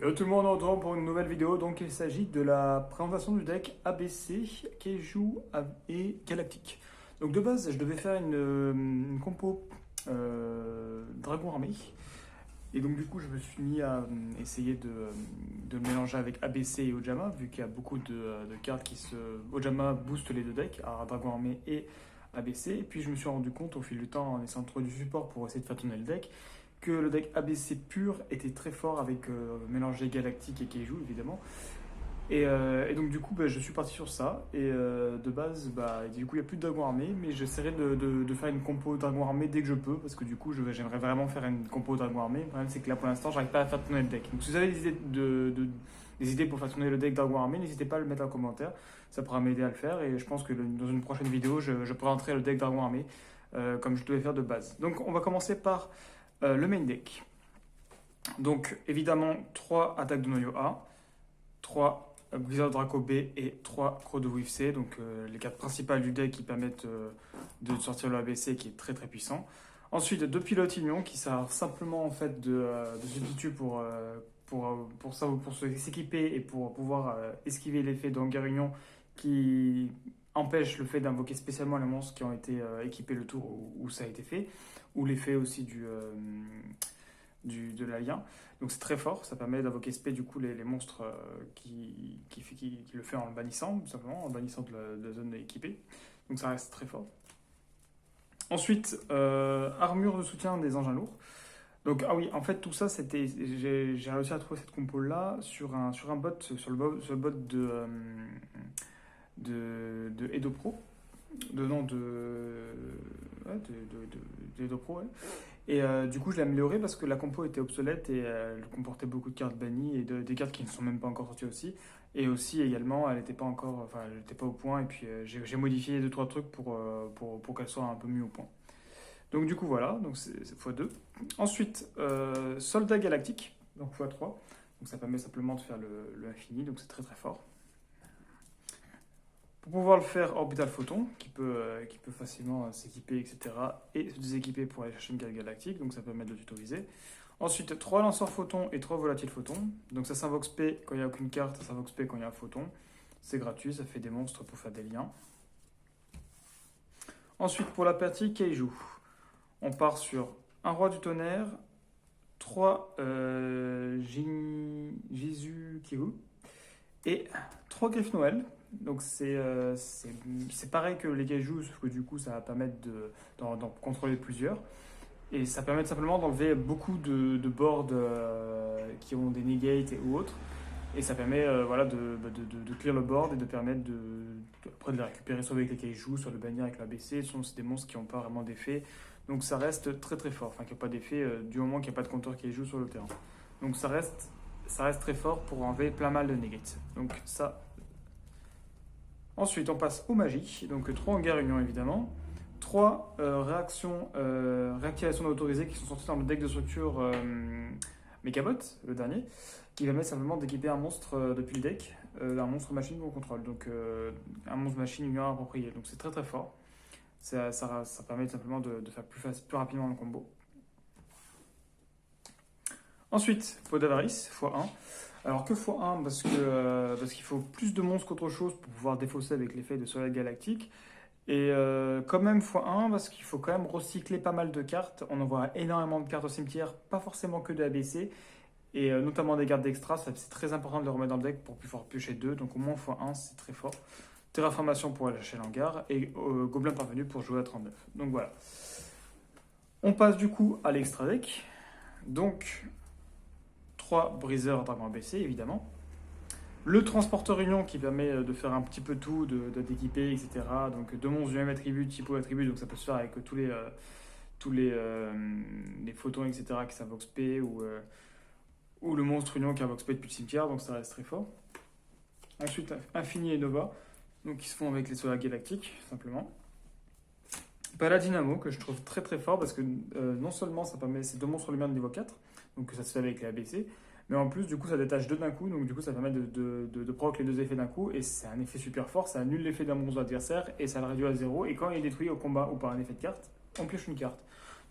Hello tout le monde, on se retrouve pour une nouvelle vidéo. Donc il s'agit de la présentation du deck ABC, Keiju et Galactique. Donc de base, je devais faire une compo Dragon Armé. Et donc du coup, je me suis mis à essayer de le mélanger avec ABC et Ojama, vu qu'il y a beaucoup de cartes qui se... Ojama booste les deux decks, à Dragon Armé et ABC. Et puis je me suis rendu compte au fil du temps, en essayant de trouver du support pour essayer de faire tourner le deck, que le deck ABC pur était très fort avec mélanger Galactique et Keiju évidemment. Et donc du coup je suis parti sur ça et de base du coup il n'y a plus de dragon armé mais j'essaierai de faire une compo dragon armé dès que je peux parce que du coup j'aimerais vraiment faire une compo dragon armé. Le problème c'est que là pour l'instant j'arrive pas à faire tourner le deck. Donc si vous avez des idées pour faire tourner le deck dragon armé, n'hésitez pas à le mettre en commentaire, ça pourra m'aider à le faire et je pense que dans une prochaine vidéo je présenterai le deck dragon armé comme je devais faire de base. Donc on va commencer par le main deck. Donc évidemment 3 attaques de noyau A, 3 Blizzard Draco B et 3 Crow de Wave C, donc les cartes principales du deck qui permettent de sortir le ABC qui est très très puissant. Ensuite 2 pilotes Union qui servent simplement en fait de substitut pour s'équiper et pour pouvoir esquiver l'effet d'Hangar Union qui empêche le fait d'invoquer spécialement les monstres qui ont été équipés le tour où ça a été fait, ou l'effet aussi de l'alien. Donc c'est très fort, ça permet d'invoquer spé du coup les monstres qui le fait en le bannissant, tout simplement, en bannissant de la zone équipée. Donc ça reste très fort. Ensuite, armure de soutien des engins lourds. Donc ah oui, en fait tout ça c'était, j'ai réussi à trouver cette compo là sur un bot, sur le bot de Edo Pro, de nom ouais, d'Edo Pro, ouais. Et du coup, je l'ai amélioré parce que la compo était obsolète et elle comportait beaucoup de cartes bannies et des cartes qui ne sont même pas encore sorties aussi. Et aussi, également, elle n'était pas encore, enfin, elle n'était pas au point. Et puis, j'ai modifié 2-3 trucs pour qu'elle soit un peu mieux au point. Donc, du coup, voilà. Donc, c'est x2. Ensuite, Soldat Galactique. Donc, x3. Donc, ça permet simplement de faire le infini. Donc, c'est très très fort. Pour pouvoir le faire, Orbital Photon, qui peut facilement s'équiper, etc. Et se déséquiper pour aller chercher une carte galactique, donc ça permet de le tutoriser. Ensuite, 3 lanceurs photons et 3 volatiles photons. Donc ça s'invoque spé quand il n'y a aucune carte, ça s'invoque spé quand il y a un photon. C'est gratuit, ça fait des monstres pour faire des liens. Ensuite, pour la partie Keiju, on part sur un roi du tonnerre, 3 Jizu Kiru et 3 griffes Noël. Donc c'est pareil que les Kaiju, sauf que du coup ça va permettre d'en contrôler plusieurs. Et ça permet simplement d'enlever beaucoup de boards qui ont des negates ou autres. Et ça permet voilà, de clear le board et de permettre après de les récupérer soit avec les Kaiju, soit de bannir avec l'ABC. C'est des monstres qui n'ont pas vraiment d'effet. Donc ça reste très très fort. Enfin, qui n'a pas d'effet du moment qu'il n'y a pas de compteur Kaiju sur le terrain. Donc ça reste très fort pour enlever plein mal de negates. Donc ça. Ensuite, on passe aux magies. Donc 3 en guerre union évidemment. 3 réactivations autorisées qui sont sorties dans le deck de structure Megabot, le dernier, qui permet simplement d'équiper un monstre depuis le deck, un monstre machine qu'on contrôle. Donc un monstre machine union approprié. Donc c'est très très fort. Ça permet simplement de faire plus rapidement le combo. Ensuite, pot d'avarice, x1. Alors que x1 parce qu'il faut plus de monstres qu'autre chose pour pouvoir défausser avec l'effet de soleil galactique. Et quand même x1 parce qu'il faut quand même recycler pas mal de cartes. On envoie énormément de cartes au cimetière, pas forcément que de ABC. Et notamment des cartes d'extra, c'est très important de les remettre dans le deck pour pouvoir piocher 2. Donc au moins x1 c'est très fort. Terraformation pour aller chercher l'hangar et Gobelin parvenu pour jouer à 39. Donc voilà. On passe du coup à l'extra deck. Donc 3 briseurs dragon ABC évidemment. Le transporteur union qui permet de faire un petit peu tout, d'équiper, etc. Donc 2 monstres du même attribut, typo attribut, donc ça peut se faire avec tous les photons, etc. qui s'invoquent spé ou le monstre union qui invoque spé depuis le cimetière, donc ça reste très fort. Ensuite, Infini et Nova, donc qui se font avec les soldats galactiques, simplement. Paladinamo, que je trouve très très fort parce que non seulement ça permet ces 2 monstres lumière de niveau 4, donc ça se fait avec les ABC, mais en plus du coup ça détache 2 d'un coup, donc du coup ça permet de proc les 2 effets d'un coup, et c'est un effet super fort, ça annule l'effet d'un monstre adversaire et ça le réduit à 0, et quand il est détruit au combat ou par un effet de carte, on pioche une carte.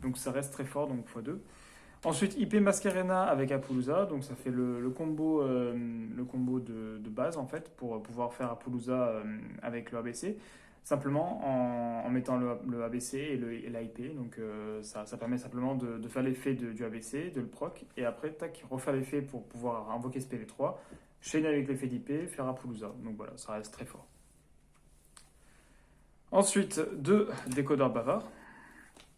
Donc ça reste très fort, donc x2. Ensuite, IP Mascarena avec Apollousa, donc ça fait le combo, de base en fait pour pouvoir faire Apollousa avec le ABC, simplement en mettant le ABC et l'AIP. Donc ça permet simplement de faire l'effet du ABC, de le proc, et après, tac, refaire l'effet pour pouvoir invoquer ce PV3, chaîner avec l'effet d'IP, faire Apollousa. Donc voilà, ça reste très fort. Ensuite, deux décodeurs bavards,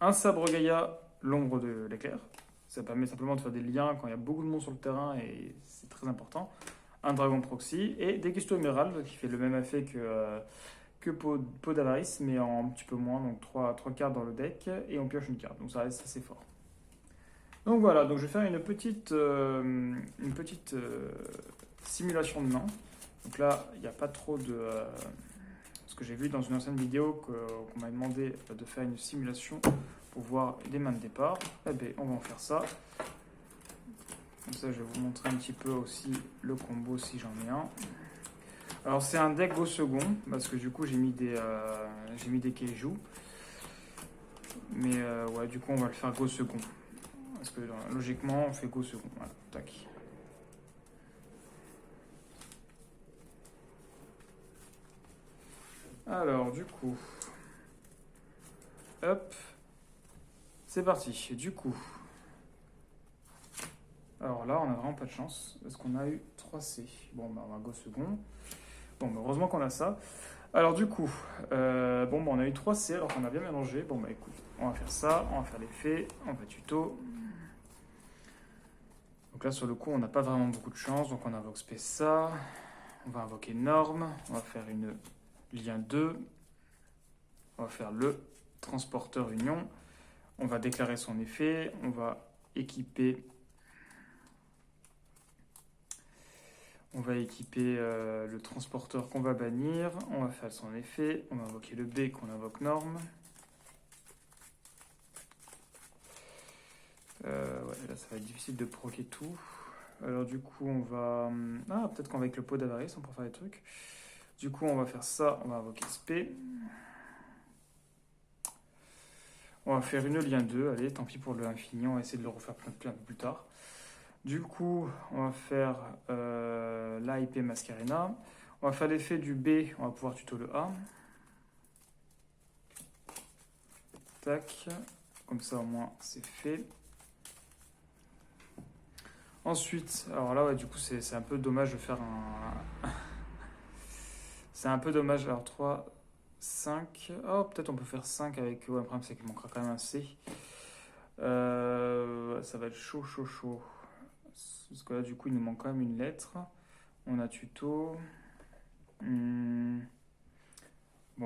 un sabre Gaïa, l'ombre de l'éclair. Ça permet simplement de faire des liens quand il y a beaucoup de monde sur le terrain et c'est très important. Un dragon proxy et des Degusto Emerald qui fait le même effet que Peau d'Avarice mais en un petit peu moins, donc 3 cartes dans le deck et on pioche une carte, donc ça reste assez fort. Donc voilà, donc je vais faire une petite simulation de main. Donc là, il n'y a pas trop de... ce que j'ai vu dans une ancienne vidéo qu'on m'a demandé de faire une simulation pour voir les mains de départ. Eh bien, on va en faire ça. Comme ça, je vais vous montrer un petit peu aussi le combo si j'en ai un. Alors, c'est un deck go second, parce que du coup, j'ai mis des Keiju. Mais ouais, du coup, on va le faire go second. Parce que logiquement, on fait go second. Voilà, tac. Alors, du coup, hop, c'est parti. Du coup, alors là, on n'a vraiment pas de chance, parce qu'on a eu 3C. Bon, bah, on va go second. Bon, bah, heureusement qu'on a ça. Alors, du coup, bon, bah, on a eu 3C, alors qu'on a bien mélangé. Bon, bah, écoute, on va faire ça, on va faire l'effet, on va tuto. Donc là, sur le coup, on n'a pas vraiment beaucoup de chance, donc on invoque ça. On va invoquer norme, on va faire une lien 2. On va faire le transporteur union. On va déclarer son effet. On va équiper. Le transporteur qu'on va bannir. On va faire son effet. On va invoquer le B qu'on invoque norme. Ouais, là, ça va être difficile de proquer tout. Alors du coup, on va... Ah, peut-être qu'avec le pot d'avarice, on pourra faire des trucs. Du coup, on va faire ça. On va invoquer SP. On va faire une lien 2, allez, tant pis pour le infini, on va essayer de le refaire un peu plus tard. Du coup, on va faire l'AIP Mascarena. On va faire l'effet du B, on va pouvoir tuto le A. Tac, comme ça au moins c'est fait. Ensuite, alors là, ouais, du coup, c'est un peu dommage de faire un... c'est un peu dommage, alors 3, 5... Oh, peut-être on peut faire 5 avec... Ouais, le problème c'est qu'il manquera quand même un C. Ça va être chaud. Parce que là, du coup, il nous manque quand même une lettre. On a tuto. Bon,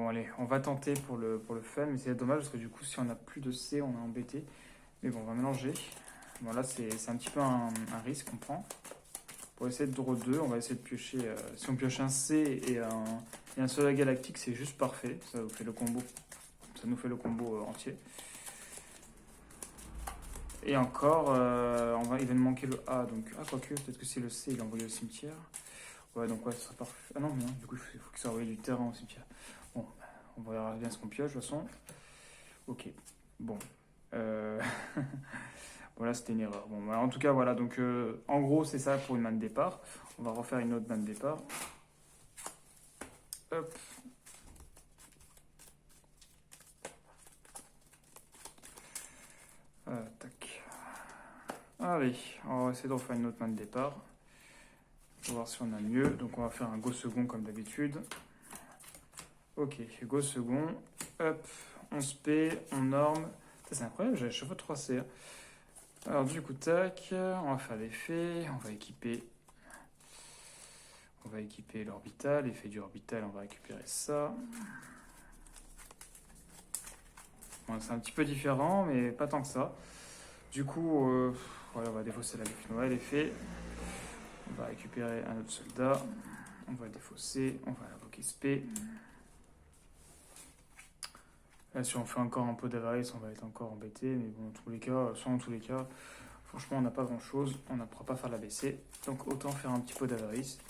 allez, on va tenter pour le fun, mais c'est dommage parce que du coup, si on n'a plus de C, on est embêté. Mais bon, on va mélanger. Bon, là, c'est un petit peu un risque qu'on prend. Pour essayer de draw 2, on va essayer de piocher. Si on pioche un C et un soleil galactique, c'est juste parfait. Ça nous fait le combo. Ça nous fait le combo entier. Et encore, il va nous manquer le A. Donc, quoique, peut-être que c'est le C, il est envoyé au cimetière. Ouais, donc ouais, ça sera parfait. Ah non, mais non, du coup, il faut qu'il soit envoyé du terrain au cimetière. Bon, on verra bien ce qu'on pioche, de toute façon. Ok, bon. Voilà, c'était une erreur. Bon, bah, en tout cas, voilà. Donc, en gros, c'est ça pour une main de départ. On va refaire une autre main de départ. Hop. Tac. Allez, on va essayer de refaire une autre main de départ. Pour voir si on a mieux. Donc, on va faire un go second comme d'habitude. Ok, go second. Hop, 11P, on norme. C'est incroyable, j'ai à chaque fois 3C. Alors du coup, tac, on va faire l'effet, on va équiper l'orbital, l'effet du orbital, on va récupérer ça. Bon, c'est un petit peu différent, mais pas tant que ça. Du coup, voilà, on va défausser la Griffinois, l'effet. On va récupérer un autre soldat. On va défausser, on va invoquer SP. Là, si on fait encore un peu d'avarice, on va être encore embêté, mais bon, dans tous les cas, franchement, on n'a pas grand chose, on ne pourra pas faire l'ABC, donc autant faire un petit peu d'avarice.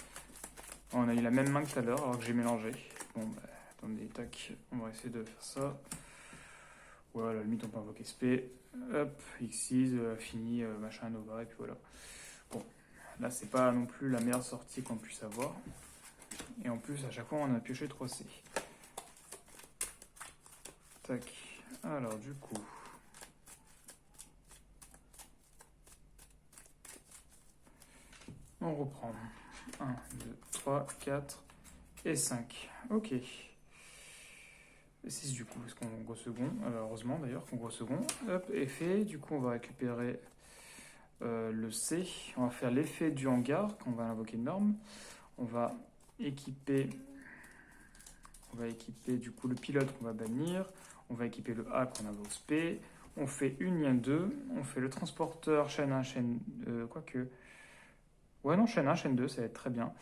On a eu la même main que tout à l'heure, alors que j'ai mélangé. Bon, bah, attendez, tac, on va essayer de faire ça. Ouais, à la limite, on peut invoquer SP. Hop, Xyz, fini, machin, Nova, et puis voilà. Bon, là, c'est pas non plus la meilleure sortie qu'on puisse avoir. Et en plus, à chaque fois, on a pioché 3C. Tac. Alors, du coup... On reprend. 1, 2, 3, 4 et 5. Ok. 6 du coup, parce qu'on gros second. Heureusement d'ailleurs qu'on gros second. Hop, effet. Du coup, on va récupérer le C. On va faire l'effet du hangar, qu'on va invoquer de norme. On va équiper du coup le pilote qu'on va bannir. On va équiper le A qu'on invoque P. On fait une lien 2. On fait le transporteur chaîne 1, chaîne... quoique... Ouais, non, chaîne 1, chaîne 2, ça va être très bien.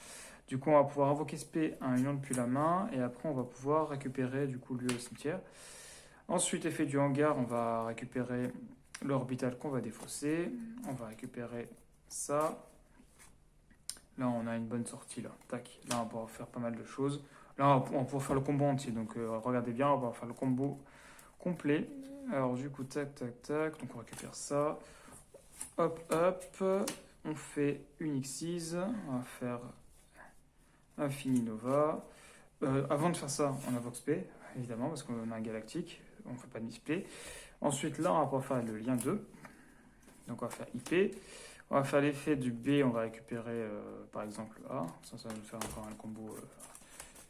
Du coup, on va pouvoir invoquer SP à un union depuis la main. Et après, on va pouvoir récupérer du coup lui au cimetière. Ensuite, effet du hangar, on va récupérer l'orbital qu'on va défausser. On va récupérer ça. Là, on a une bonne sortie. Là, tac. Là, on va pouvoir faire pas mal de choses. Là, on va pouvoir faire le combo entier. Donc, regardez bien, on va pouvoir faire le combo complet. Alors, du coup, tac, tac, tac. Donc, on récupère ça. Hop, hop. On fait une Xyz. On va faire Infini Nova. Avant de faire ça, on invoque SP, évidemment, parce qu'on a un galactique. On ne fait pas de misplay. Ensuite, là, on va pouvoir faire le lien 2. Donc, on va faire IP. On va faire l'effet du B. On va récupérer, par exemple, A. Ça va nous faire encore un combo.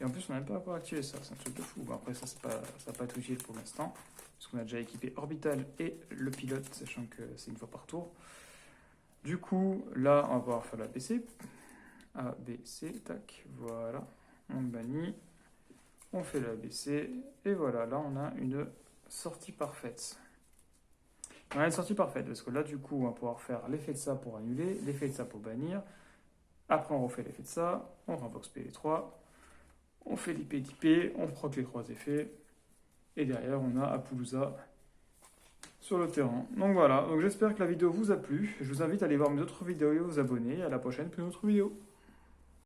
Et en plus, on n'a même pas encore activé ça. C'est un truc de fou. Bon, après, ça ne va pas être utile pour l'instant. Parce qu'on a déjà équipé Orbital et le pilote, sachant que c'est une fois par tour. Du coup, là, on va pouvoir faire l'ABC. A, B, C, tac, voilà. On bannit. On fait l'ABC. Et voilà, là, on a une sortie parfaite. On a une sortie parfaite, parce que là, du coup, on va pouvoir faire l'effet de ça pour annuler, l'effet de ça pour bannir. Après, on refait l'effet de ça. On renvoxe P3. On fait l'IP d'IP. On proc les 3 effets. Et derrière, on a Apollousa sur le terrain. Donc voilà, donc j'espère que la vidéo vous a plu. Je vous invite à aller voir mes autres vidéos et vous abonner. À la prochaine pour une autre vidéo.